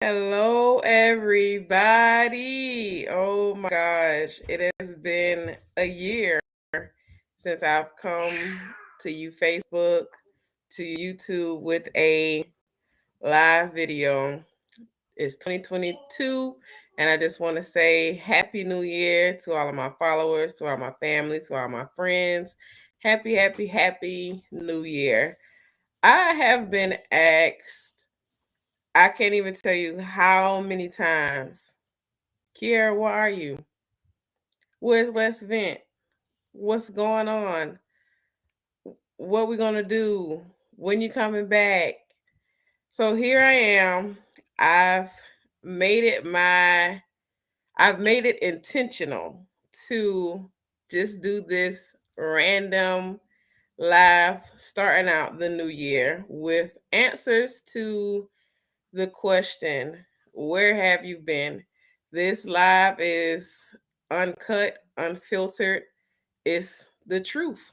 Hello, everybody. Oh my gosh, it has been a year since I've come to you, Facebook, to YouTube with a live video. It's 2022, and I just want to say Happy New Year to all of my followers, to all my family, to all my friends. Happy, happy, happy New Year. I have been asked, I can't even tell you how many times, Kiara, where are you? Where's Les Vent? What's going on? What we gonna do? When you coming back? So here I am. I've made it my I've made it intentional to just do this random live starting out the new year with answers to the question, where have you been? This live is uncut, unfiltered. It's the truth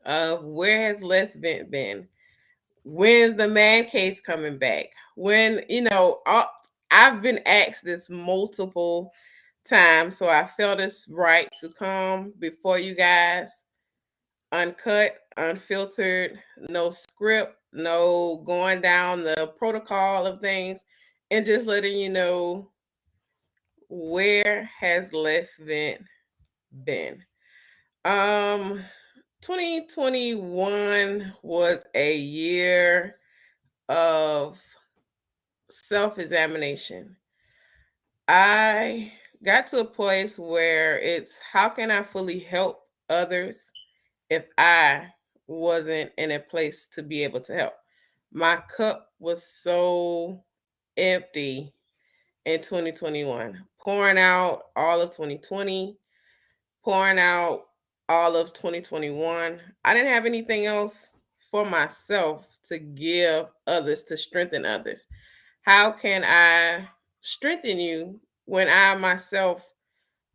of where has Les Vent been? When's the man cave coming back? I've been asked this multiple times, so I felt it's right to come before you guys, uncut, unfiltered, no script, no going down the protocol of things, and just letting you know, where has Les Vent been. Um 2021 was a year of self-examination. I got to a place where it's, how can I fully help others if I wasn't in a place to be able to help? My cup was so empty in 2021, pouring out all of 2020, pouring out all of 2021. I didn't have anything else for myself to give others, to strengthen others. How can I strengthen you when I myself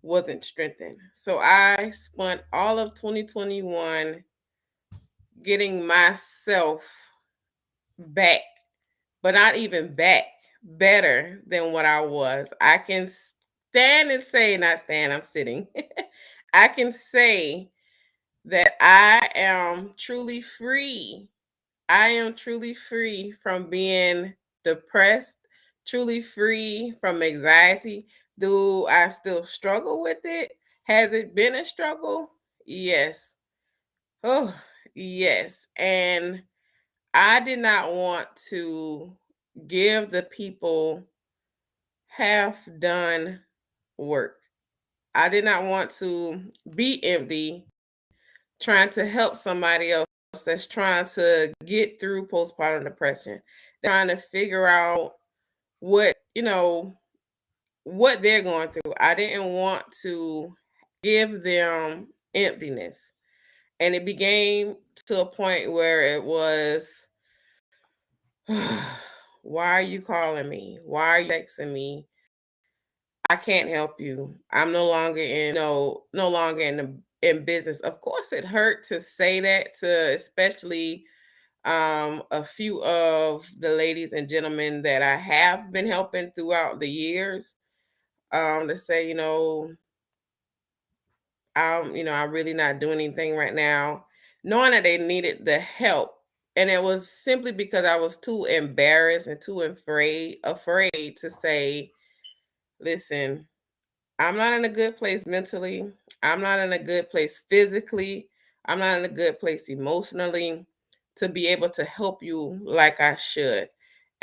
wasn't strengthened? So I spent all of 2021 getting myself back, but not even back, better than what I was. I can stand and say, not stand, I'm sitting. I can say that I am truly free. I am truly free from being depressed, truly free from anxiety. Do I still struggle with it? Has it been a struggle? Yes. Oh, yes. And I did not want to give the people half done work. I did not want to be empty trying to help somebody else that's trying to get through postpartum depression, trying to figure out what, what they're going through. I didn't want to give them emptiness. And it became to a point where it was, why are you calling me? Why are you texting me? I can't help you. I'm no longer in no longer in business. Of course it hurt to say that, to especially a few of the ladies and gentlemen that I have been helping throughout the years, to say, I'm really not doing anything right now, knowing that they needed the help. And it was simply because I was too embarrassed and too afraid to say, listen, I'm not in a good place mentally. I'm not in a good place physically. I'm not in a good place emotionally to be able to help you like I should.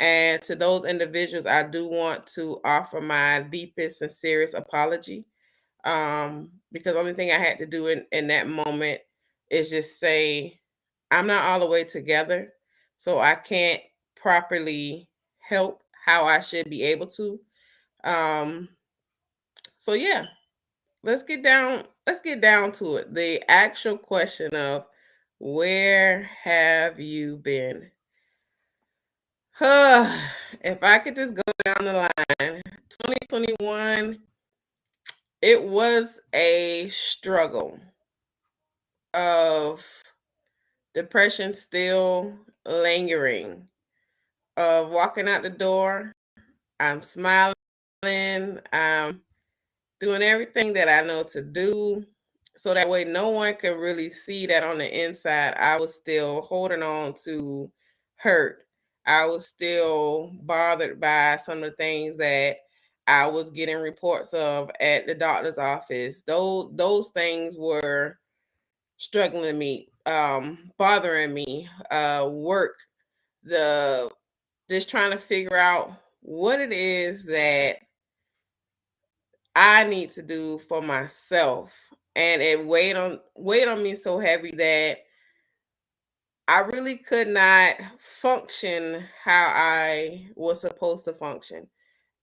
And to those individuals, I do want to offer my deepest, sincerest apology. Because the only thing I had to do in that moment is just say, I'm not all the way together. So I can't properly help how I should be able to. Um, so yeah, let's get down to it. The actual question of, where have you been? If I could just go down the line, 2021, it was a struggle of depression still lingering, of walking out the door I'm smiling. I'm doing everything that I know to do. So that way, no one can really see that on the inside, I was still holding on to hurt. I was still bothered by some of the things that I was getting reports of at the doctor's office. Those things were struggling me, bothering me. Work, the just trying to figure out what it is that I need to do for myself. And it weighed on me so heavy that I really could not function how I was supposed to function.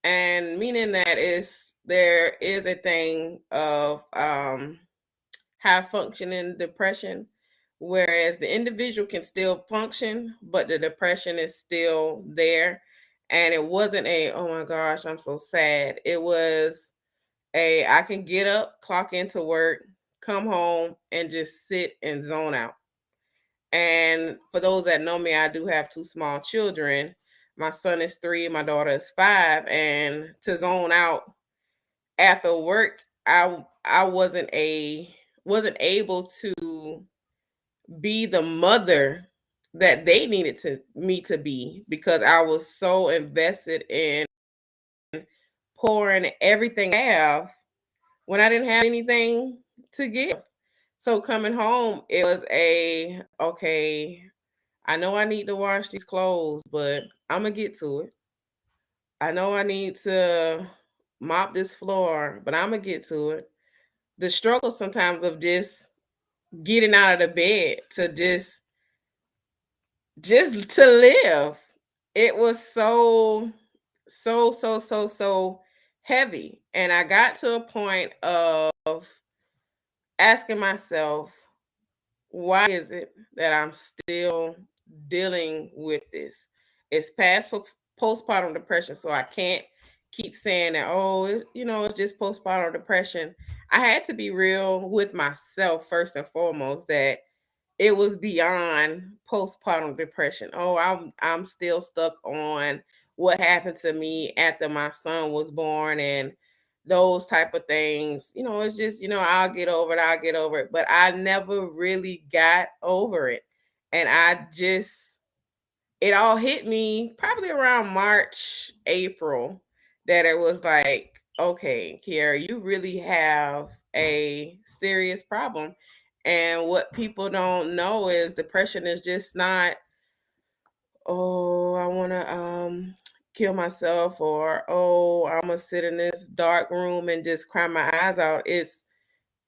And meaning that is there is a thing of high functioning depression, whereas the individual can still function, but the depression is still there. And it wasn't a, oh my gosh, I'm so sad. It was I can get up, clock into work, come home, and just sit and zone out. And for those that know me, I do have two small children. My son is 3, my daughter is 5, and to zone out after work, I wasn't able to be the mother that they needed to me to be because I was so invested in pouring everything I have when I didn't have anything to give. So coming home, it was a okay, I know I need to wash these clothes, but I'm gonna get to it. I know I need to mop this floor, but I'm gonna get to it. The struggle sometimes of just getting out of the bed to just to live. It was so heavy. And I got to a point of asking myself, why is it that I'm still dealing with this? It's past postpartum depression, so I can't keep saying that, oh, it's just postpartum depression. I had to be real with myself first and foremost that it was beyond postpartum depression. Oh, I'm still stuck on what happened to me after my son was born and those type of things. It's just, I'll get over it, I'll get over it. But I never really got over it. And it all hit me probably around March, April, that it was like, okay, Kiara, you really have a serious problem. And what people don't know is depression is just not, oh, I want to kill myself, or oh, I'm gonna sit in this dark room and just cry my eyes out. It's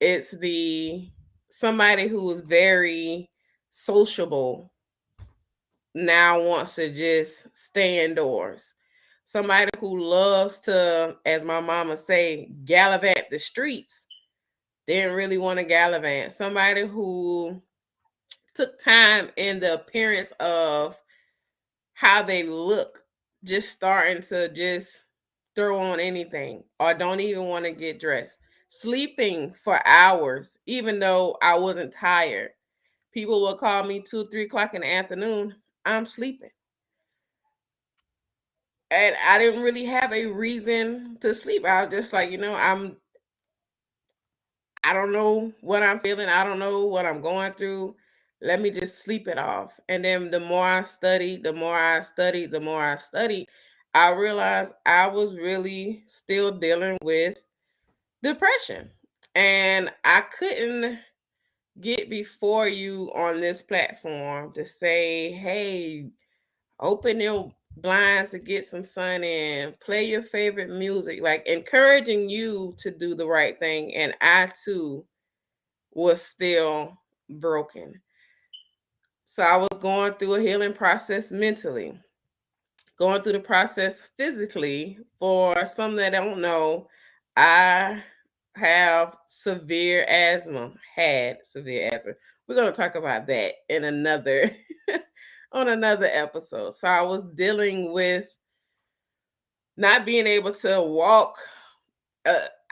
the somebody who was very sociable now wants to just stay indoors. Somebody who loves to, as my mama say, gallivant the streets, didn't really want to gallivant. Somebody who took time in the appearance of how they look, just starting to just throw on anything or don't even want to get dressed. Sleeping for hours, even though I wasn't tired. People will call me 2, 3 o'clock in the afternoon. I'm sleeping. And I didn't really have a reason to sleep. I was just like, I don't know what I'm feeling. I don't know what I'm going through. Let me just sleep it off. And then the more I studied, I realized I was really still dealing with depression. And I couldn't get before you on this platform to say, hey, open your blinds to get some sun in, play your favorite music, like encouraging you to do the right thing. And I too was still broken. So I was going through a healing process mentally, going through the process physically. For some that don't know, I have severe asthma, had severe asthma. We're going to talk about that in another on another episode. So I was dealing with not being able to walk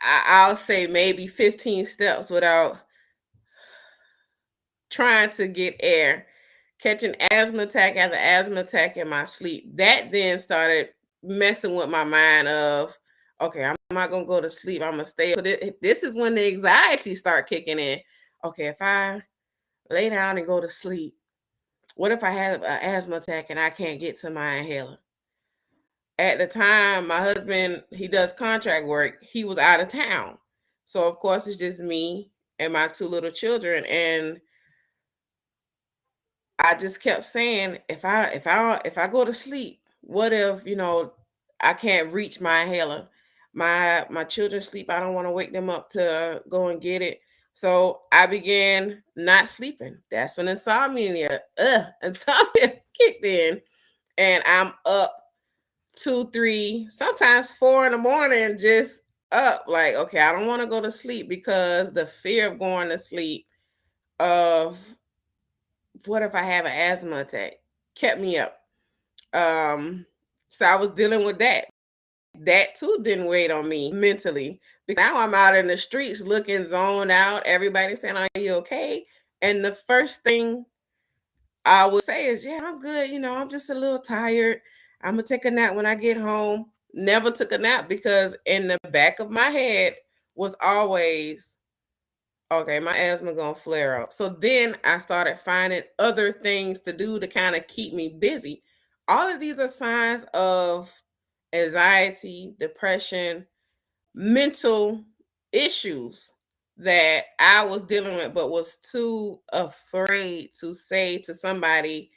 I'll say maybe 15 steps without trying to get air, catching asthma attack after asthma attack in my sleep. That then started messing with my mind of, okay, I'm not gonna go to sleep. I'm gonna stay. So this is when the anxiety start kicking in. Okay, if I lay down and go to sleep, what if I have an asthma attack and I can't get to my inhaler? At the time, my husband, he does contract work. He was out of town. So of course it's just me and my two little children. And I just kept saying, if I go to sleep, what if, I can't reach my inhaler? My children sleep. I don't want to wake them up to go and get it. So I began not sleeping. That's when insomnia kicked in. And I'm up 2, 3, sometimes 4 in the morning, just up. Like, okay, I don't want to go to sleep because the fear of going to sleep, of what if I have an asthma attack, kept me up. Um, so I was dealing with that. That too didn't wait on me mentally. Because now I'm out in the streets looking zoned out. Everybody saying, "Are you okay?" And the first thing I would say is, "Yeah, I'm good. I'm just a little tired. I'm gonna take a nap when I get home." Never took a nap because in the back of my head was always, okay, my asthma gonna flare up. So then I started finding other things to do to kind of keep me busy. All of these are signs of anxiety, depression, mental issues that I was dealing with, but was too afraid to say to somebody,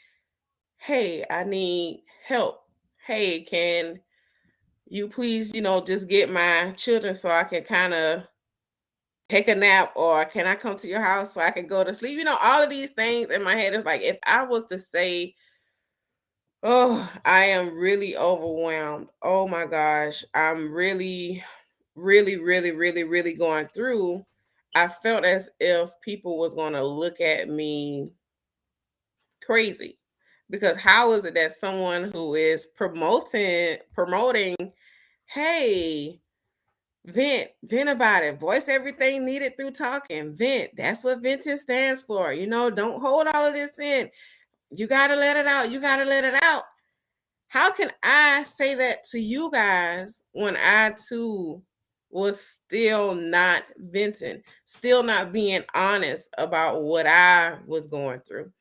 "Hey, I need help. Hey, can you please, just get my children so I can kind of take a nap, or can I come to your house so I can go to sleep?" All of these things in my head is like, if I was to say, "Oh, I am really overwhelmed. Oh my gosh, I'm really, really, really, really, really going through." I felt as if people was going to look at me crazy. Because how is it that someone who is promoting, "Hey, vent about it. Voice everything needed through talking. Vent. That's what venting stands for. Don't hold all of this in. You got to let it out. You got to let it out." How can I say that to you guys when I too was still not venting, still not being honest about what I was going through?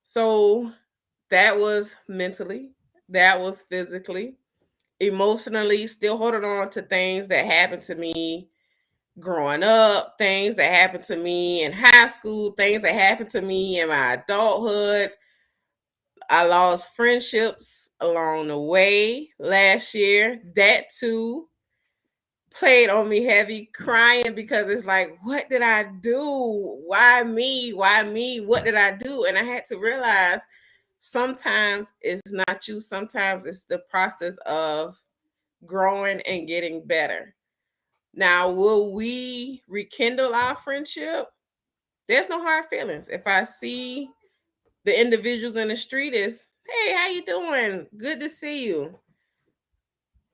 So that was mentally, that was physically, emotionally, still holding on to things that happened to me growing up, things that happened to me in high school, things that happened to me in my adulthood. I lost friendships along the way last year. That too played on me heavy, crying because it's like, what did I do? Why me? Why me? What did I do? And I had to realize sometimes it's not you, sometimes it's the process of growing and getting better. Now, will we rekindle our friendship? There's no hard feelings. If I see the individuals in the street is, "Hey, how you doing? Good to see you."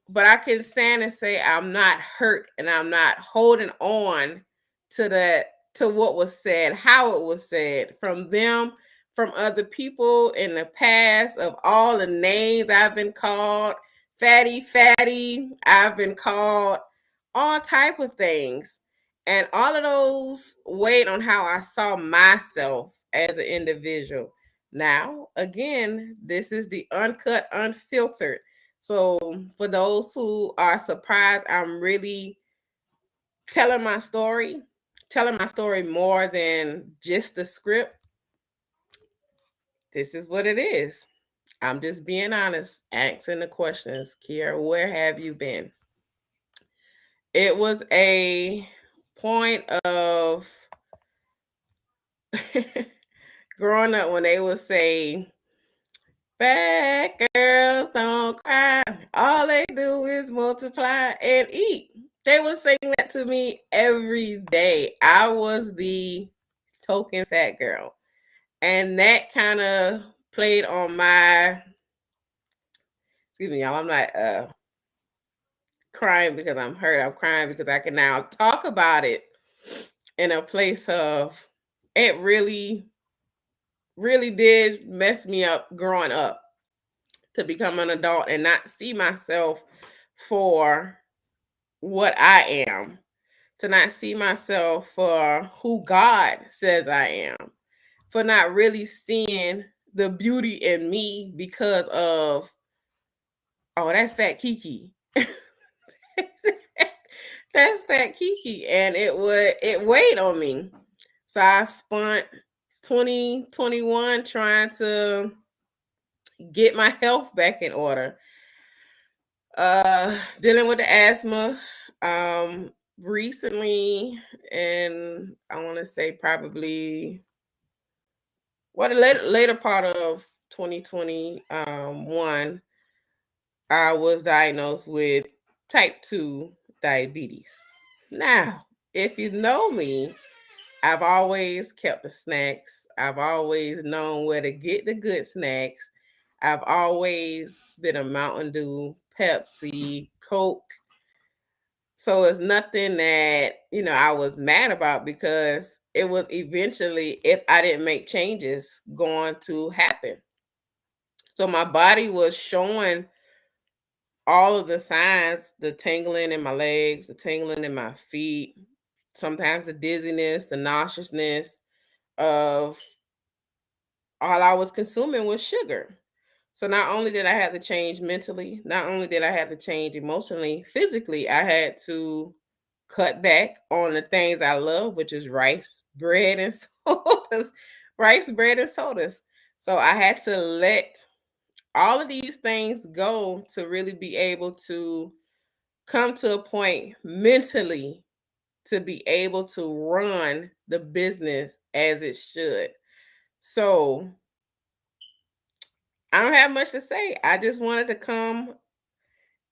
But I can stand and say I'm not hurt and I'm not holding on to what was said, how it was said from them, from other people in the past, of all the names I've been called, fatty, I've been called all type of things. And all of those weighed on how I saw myself as an individual. Now, again, this is the uncut, unfiltered. So for those who are surprised, I'm really telling my story, telling my story more than just the script. This is what it is. I'm just being honest, asking the questions. Kiera, where have you been? It was a point of growing up when they would say, "Fat girls don't cry. All they do is multiply and eat." They would sing that to me every day. I was the token fat girl. And that kind of played on my, excuse me, y'all. I'm not crying because I'm hurt. I'm crying because I can now talk about it in a place of, it really, really did mess me up growing up. to become an adult and not see myself for what I am, to not see myself for who God says I am, for not really seeing the beauty in me because of, oh, that's Fat Kiki. That's Fat Kiki. And it weighed on me. So I've spent 2021 trying to get my health back in order. Dealing with the asthma. Recently, and I want to say probably the later part of 2021, I was diagnosed with type 2 diabetes. Now, if you know me, I've always kept the snacks. I've always known where to get the good snacks. I've always been a Mountain Dew, Pepsi, Coke. So it's nothing that, I was mad about, because it was eventually, if I didn't make changes, going to happen. So my body was showing all of the signs, the tingling in my legs, the tingling in my feet, sometimes the dizziness, the nauseousness of all I was consuming was sugar. So not only did I have to change mentally, not only did I have to change emotionally, physically, I had to cut back on the things I love, which is rice, bread, and sodas. Rice, bread, and sodas. So I had to let all of these things go to really be able to come to a point mentally to be able to run the business as it should. So I don't have much to say. I just wanted to come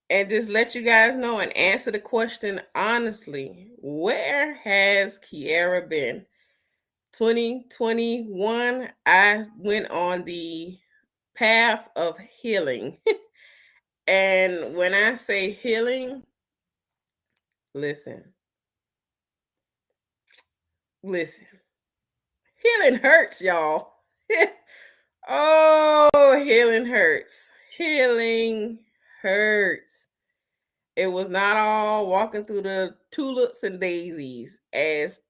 and just let you guys know and answer the question honestly. Where has Kiara been? 2021, I went on the path of healing. And when I say healing, listen, listen, healing hurts, y'all. Oh, healing hurts. Healing hurts. It was not all walking through the tulips and daisies as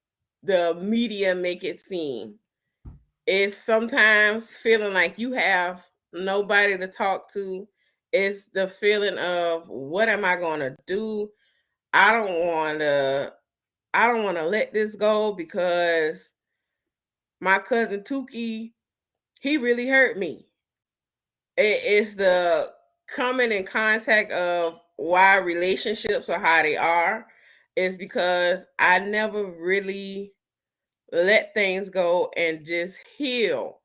the media make it seem. It's sometimes feeling like you have nobody to talk to. It's the feeling of, what am I going to do? I don't want to let this go, because my cousin Tuki, he really hurt me. It's the coming in contact of why relationships are how they are, is because I never really let things go and just heal.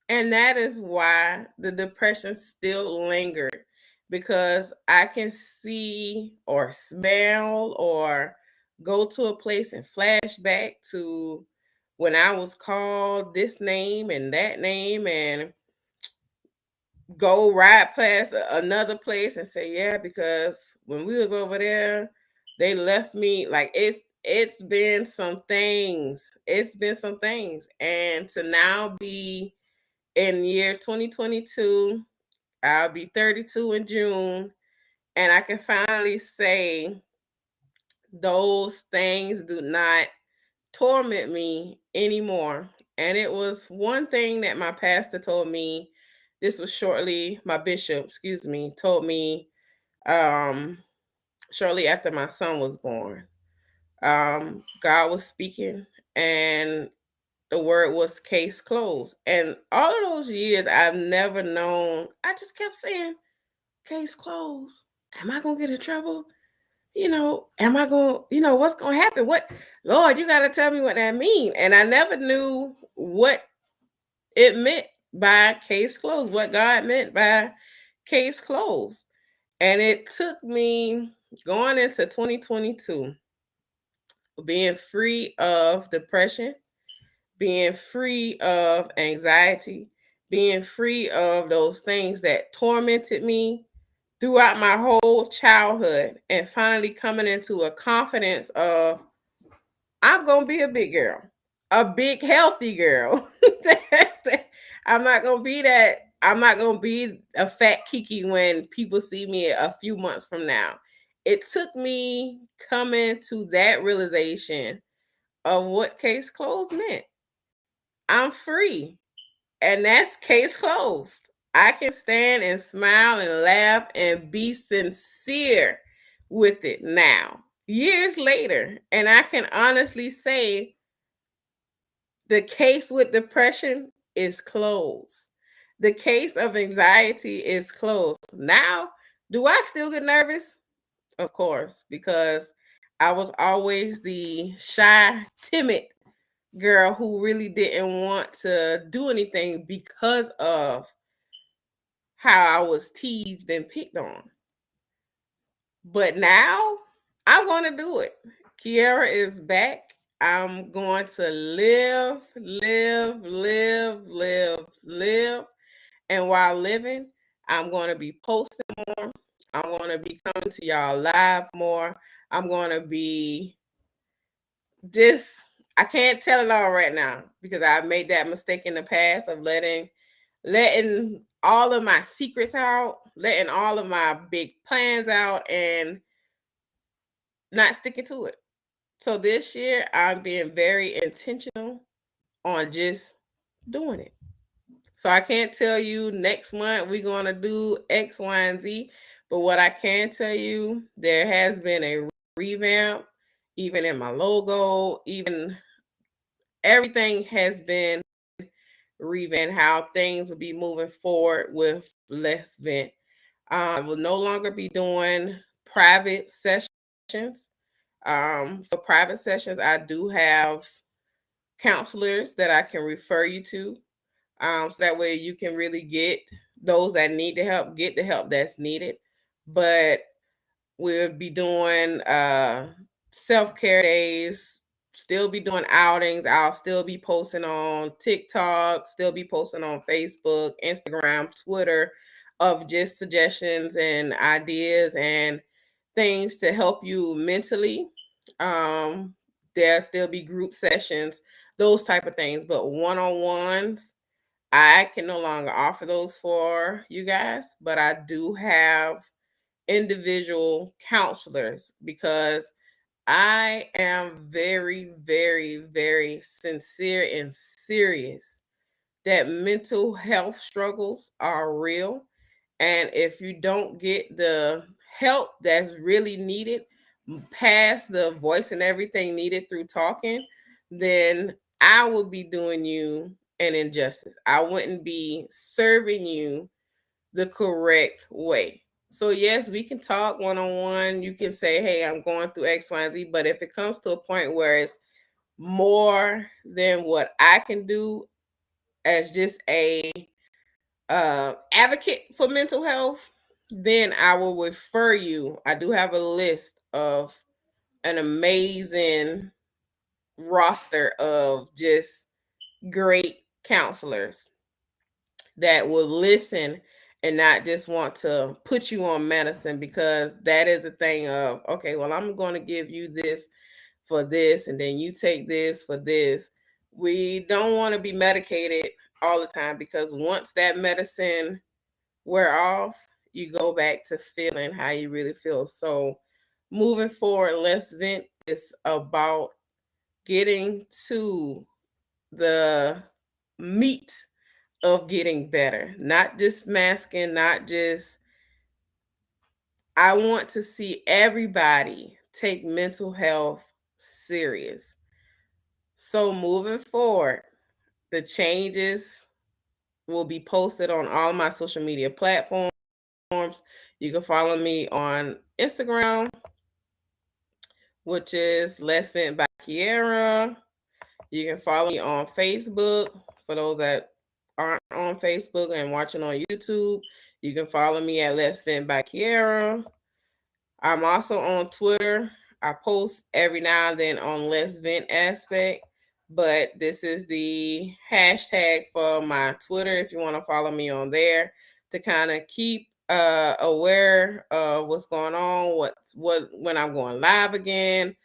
And that is why the depression still lingered, because I can see or smell or go to a place and flash back to when I was called this name and that name, and go ride past another place and say, yeah, because when we was over there, they left me. Like, it's been some things. It's been some things. And to now be in year 2022, I'll be 32 in June, and I can finally say those things do not torment me anymore. And it was one thing that my pastor told me. This was shortly, my bishop, excuse me, told me um shortly after my son was born. God was speaking, and the word was case closed. And all of those years I've never known, I just kept saying, case closed. Am I gonna get in trouble? Am I going, what's going to happen? What, Lord, you got to tell me what that means. And I never knew what it meant by case closed, what God meant by case closed. And it took me going into 2022, being free of depression, being free of anxiety, being free of those things that tormented me throughout my whole childhood, and finally coming into a confidence of, I'm going to be a big girl, a big, healthy girl. I'm not going to be that I'm not gonna be a fat Kiki when people see me a few months from now. It took me coming to that realization of what case closed meant. I'm free. And that's case closed. I can stand and smile and laugh and be sincere with it now, years later. And I can honestly say the case with depression is closed. The case of anxiety is closed. Now, do I still get nervous? Of course, because I was always the shy, timid girl who really didn't want to do anything because of how I was teased and picked on. But now I'm going to do it. Kiara is back. I'm going to live, live, live, live, live. And while living, I'm going to be posting more. I'm going to be coming to y'all live more. I'm going to be just, I can't tell it all right now because I've made that mistake in the past of letting all of my secrets out, letting all of my big plans out, and not sticking to it. So this year, I'm being very intentional on just doing it. So I can't tell you next month we're going to do X, Y, and Z. But what I can tell you, there has been a revamp, even in my logo, even everything has been revamped, how things will be moving forward with Less Vent. I will no longer be doing private sessions. For private sessions, I do have counselors that I can refer you to. So that way you can really get those that need the help, get the help that's needed. But we'll be doing self-care days, still be doing outings. I'll still be posting on TikTok, still be posting on Facebook, Instagram, Twitter of just suggestions and ideas and things to help you mentally. Um, there'll still be group sessions, those type of things, but one-on-ones, I can no longer offer those for you guys, but I do have individual counselors because I am very, very, very sincere and serious that mental health struggles are real. And if you don't get the help that's really needed, past the voice and everything needed through talking, then I would be doing you an injustice. I wouldn't be serving you the correct way. So yes, we can talk one on one. You can say, "Hey, I'm going through X, Y, and Z." But if it comes to a point where it's more than what I can do as just a advocate for mental health, then I will refer you. I do have a list of an amazing roster of just great counselors that will listen and not just want to put you on medicine, because that is a thing of, okay, well, I'm going to give you this for this and then you take this for this. We don't want to be medicated all the time, because once that medicine wear off, you go back to feeling how you really feel. So moving forward, Let's Vent is about getting to the meat of getting better, not just masking, not just, I want to see everybody take mental health serious. So moving forward, the changes will be posted on all my social media platforms. You can follow me on Instagram, which is Let's Vent by Kiera. You can follow me on Facebook for those that aren't on Facebook and watching on YouTube. You can follow me at Let's Vent by Kiera. I'm also on Twitter. I post every now and then on Let's Vent aspect, but this is the hashtag for my Twitter if you want to follow me on there to kind of keep aware of what's going on, what when I'm going live again.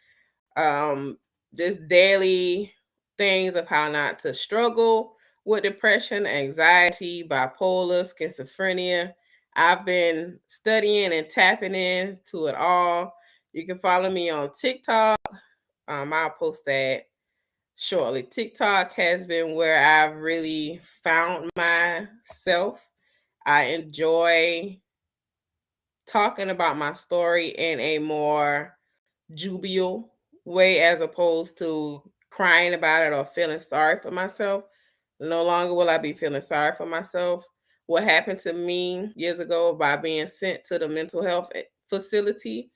Um, this daily things of how not to struggle with depression, anxiety, bipolar, schizophrenia. I've been studying and tapping into it all. You can follow me on TikTok. I'll post that shortly. TikTok has been where I've really found myself. I enjoy talking about my story in a more jubilant way as opposed to crying about it or feeling sorry for myself. No longer will I be feeling sorry for myself. What happened to me years ago by being sent to the mental health facility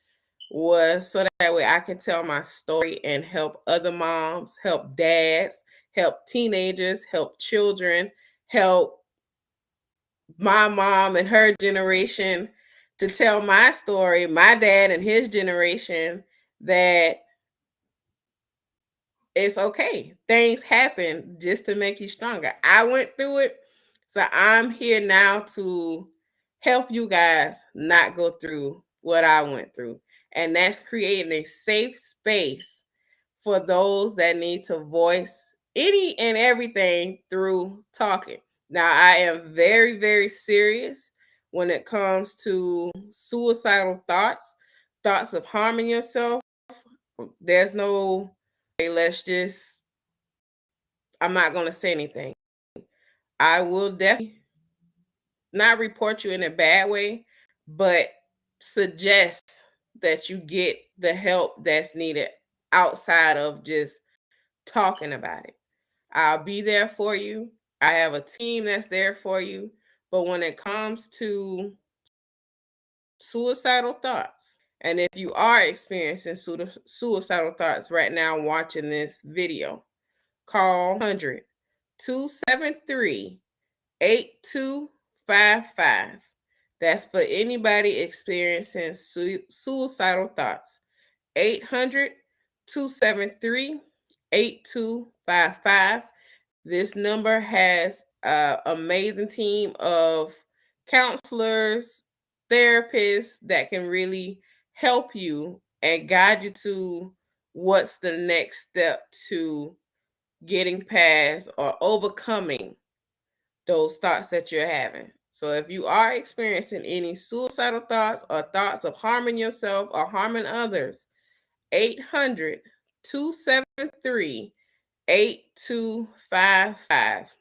was so that way I can tell my story and help other moms, help dads, help teenagers, help children, help my mom and her generation to tell my story, my dad and his generation, that it's okay. Things happen just to make you stronger. I went through it. So I'm here now to help you guys not go through what I went through. And that's creating a safe space for those that need to voice any and everything through talking. Now, I am very, very serious when it comes to suicidal thoughts, thoughts of harming yourself. There's no, hey, let's just, I'm not going to say anything. I will definitely not report you in a bad way, but suggest that you get the help that's needed outside of just talking about it. I'll be there for you. I have a team that's there for you. But when it comes to suicidal thoughts, and if you are experiencing suicidal thoughts right now watching this video, call 100 273 8255. That's for anybody experiencing suicidal thoughts. 800 273 8255. This number has an amazing team of counselors, therapists that can really help you and guide you to what's the next step to getting past or overcoming those thoughts that you're having. So if you are experiencing any suicidal thoughts or thoughts of harming yourself or harming others, 800 273 8255.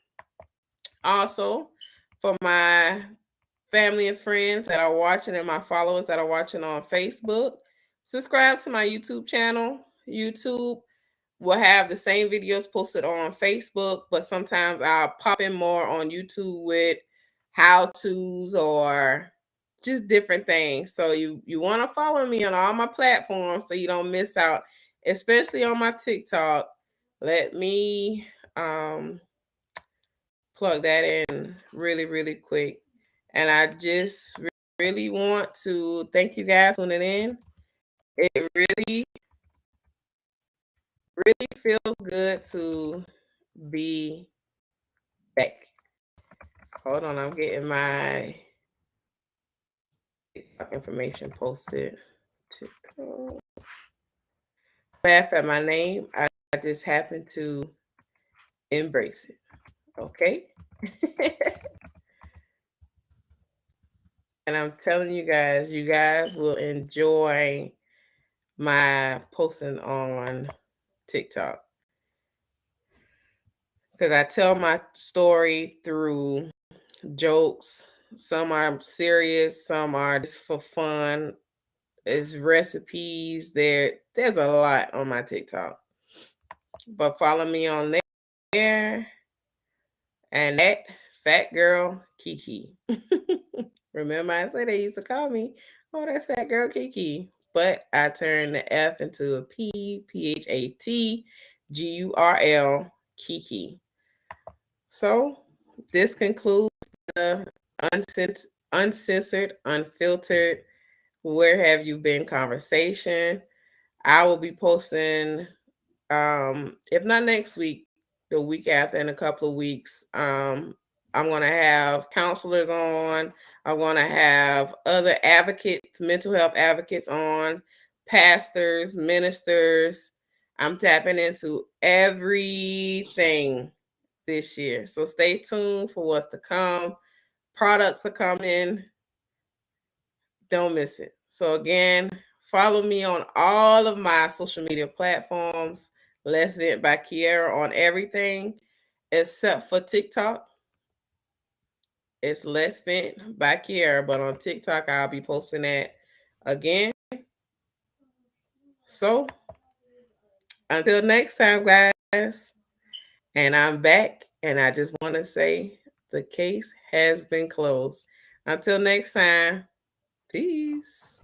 Also, for my family and friends that are watching and my followers that are watching on Facebook, subscribe to my YouTube channel. YouTube will have the same videos posted on Facebook, but sometimes I'll pop in more on YouTube with how to's or just different things. So you want to follow me on all my platforms so you don't miss out, especially on my TikTok. Let me plug that in really, really quick. And I just really want to thank you guys for tuning in. It really, really feels good to be back. Hold on, I'm getting my TikTok information posted. TikTok. Laugh at my name. I just happen to embrace it. Okay. And I'm telling you guys will enjoy my posting on TikTok. Because I tell my story through jokes. Some are serious, some are just for fun. It's recipes. There's a lot on my TikTok. But follow me on there. And that fat girl Kiki. Remember I said they used to call me, oh, that's fat girl Kiki. But I turned the F into a P, PHATGURL, Kiki. So this concludes the uncensored, unfiltered, where have you been conversation. I will be posting, if not next week, the week after in a couple of weeks. I'm going to have counselors on. I'm going to have other advocates, mental health advocates on, pastors, ministers. I'm tapping into everything this year. So stay tuned for what's to come. Products are coming. Don't miss it. So again, follow me on all of my social media platforms. Let's Vent by Kiera on everything except for TikTok. It's Let's Vent by Kiera, but on TikTok I'll be posting that again. So until next time, guys, and I'm back, and I just want to say the case has been closed. Until next time, peace.